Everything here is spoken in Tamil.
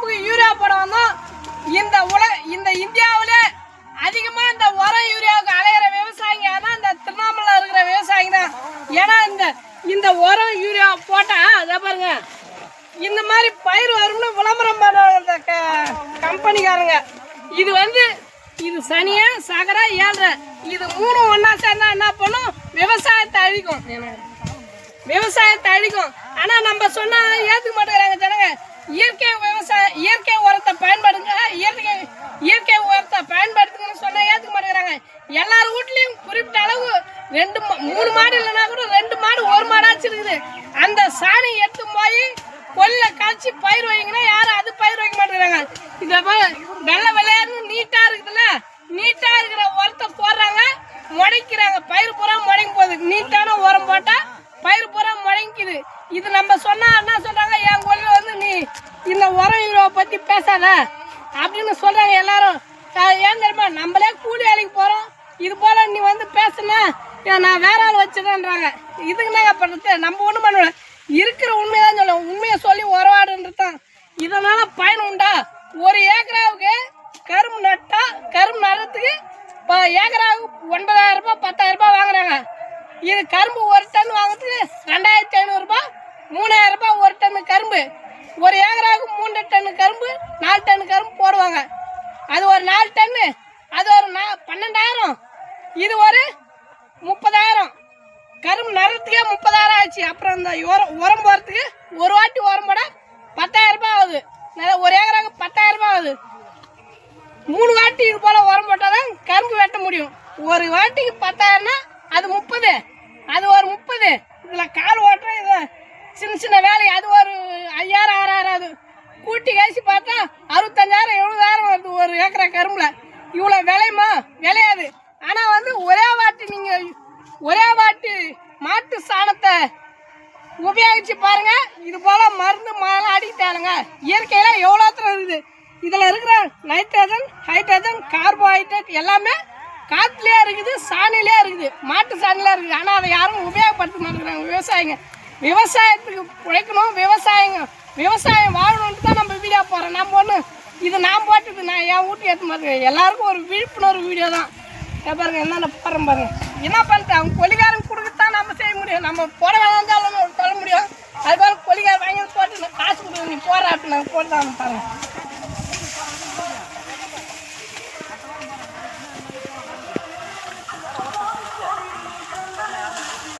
நமக்கு யூரியா போட வந்தோம். இந்த இந்தியாவிலே அதிகமா இந்த உரம் யூரியாவுக்கு அலையிற விவசாயிங்க ஆனால் இந்த திருவண்ணாமலை இருக்கிற விவசாயிங்க தான். ஏன்னா இந்த உரம் யூரியா போட்டா அதை பாருங்க இந்த மாதிரி பயிர் வரும்னு விளம்பரம் பண்ண கம்பெனிக்காரங்க. இது சனியா சகரா ஏழ்ற இது மூணும் ஒன்னா சேர்ந்தா என்ன பண்ணும்? விவசாயத்தை அழிக்கும். ஆனா நம்ம சொன்னா ஏத்துக்க மாட்டேங்கிறாங்க ஜனங்க. இயற்கை உரத்தை பயன்படுத்துங்க, இயற்கை உரத்தை பயன்படுத்துங்கன்னு சொன்னா ஏத்துக்க மாட்டேங்கிறாங்க. எல்லார் வீட்லயும் குறிப்பிட்ட அளவு 3 மாடு இல்லைன்னா கூட 2 மாடு 1 மாடாச்சு இருக்குது. அந்த சாணி எடுத்து போய் கொல்ல காய்ச்சி பயிர் வைங்கன்னா யாரும் அது பயிர் வைக்க மாட்டேங்கிறாங்க. இதை வெள்ளை வெள்ளையாருன்னு நீட்டா இருக்குதுல்ல, நீட்டா இருக்கிற உரத்தை போடுறாங்க, முளைக்கிறாங்க. பயிர் பூரா முளைங்க போகுது. நீட்டான உரம் போட்டா பயிர் பூரா முளைக்குது. இது நம்ம சொன்னா என்ன சொல்றாங்க? என் கொல்ல நீ இந்த உரம் யூரியாவை பத்தி பேசாத அப்படின்னு சொல்றாங்க எல்லாரும். ஏன் தெரியுமா? நம்மளே கூலி வேலைக்கு போறோம், இது போல நீ பேசுனா நான் வேற ஆள் வச்சுக்கன்றாங்க. இதுக்கு நாங்க பண்றது? நம்ம ஒண்ணும் பண்ண இருக்கிற உண்மைதான் சொல்லுவோம். உண்மையை சொல்லி உறவாடுன்றது தான். இதனால பயன் உண்டா? 1 ஏக்கராவுக்கு கரும்பு நட்டா கரும்பு நடுறதுக்கு ஏக்கராவுக்கு 9,000 ரூபாய் 10,000 ரூபாய் வாங்குறாங்க. இது கரும்பு 1 டன் வாங்குறதுக்கு 2,500 ரூபாய் 3,000 ரூபாய் 1 டன் கரும்பு. 1 ஏக்கராவுக்கு 3 டன் கரும்பு 4 டன் கரும்பு போடுவாங்க. அது ஒரு 4 டன்னு, அது ஒரு 12,000, இது ஒரு 30,000. கரும்பு நடுறதுக்கே 30,000 ஆச்சு. அப்புறம் இந்த உரம் போகிறதுக்கு ஒரு வாட்டி உரம் போட 10,000 ரூபாய் ஆகுது. 1 ஏக்கராவுக்கு 10,000 ரூபாய் ஆகுது. 3 வாட்டி இது போல உரம் போட்டால் தான் கரும்பு வெட்ட முடியும். ஒரு வாட்டிக்கு 10,000னா அது 30, அது ஒரு 30. இதில் கால் ஓட்டுற இது சின்ன வேலை, அது ஒரு 5,000 6,000 ஆகுது. கூட்டி கழிச்சு பார்த்தா 65,000 70,000 வருது ஒரு ஏக்கரா கரும்புல. இவ்வளோ விளையுமா? விளையாது. ஆனால் ஒரே வாட்டி மாட்டு சாணத்தை உபயோகிச்சு பாருங்க. இது போல மருந்து மாலாம் அடிக்கிட்டானுங்க. இயற்கையில எவ்வளோ இருக்குது. இதில் இருக்கிற நைட்ரஜன், ஹைட்ரஜன், கார்போஹைட்ரேட் எல்லாமே காற்றுலேயே இருக்குது, சாணிலே இருக்குது, மாட்டு சாணிலே இருக்குது. ஆனால் அதை யாரும் உபயோகப்படுத்த மாட்டேங்கிறாங்க. விவசாயத்துக்கு உழைக்கணும், விவசாயம் வாழணுன்ட்டு தான் நம்ம வீடியோ போகிறோம். நம்ம இது நான் போட்டது நான் என் வீட்டுக்கு ஏற்ற மாதிரி எல்லாருக்கும் ஒரு விழிப்புணர்வு வீடியோ தான். பாருங்க என்னென்ன போடுறோம் பாருங்க. என்ன பண்ணிட்டு அவங்க கொலிகாரன் கொடுக்கத்தான் நம்ம செய்ய முடியும். நம்ம போட வேணாலும் சொல்ல முடியும். அது போல கொலிகார வாங்கி போட்டு காசு கொடுக்க நீ போடுற அப்படின்னு நாங்கள் போட்டு தான் பாருங்க.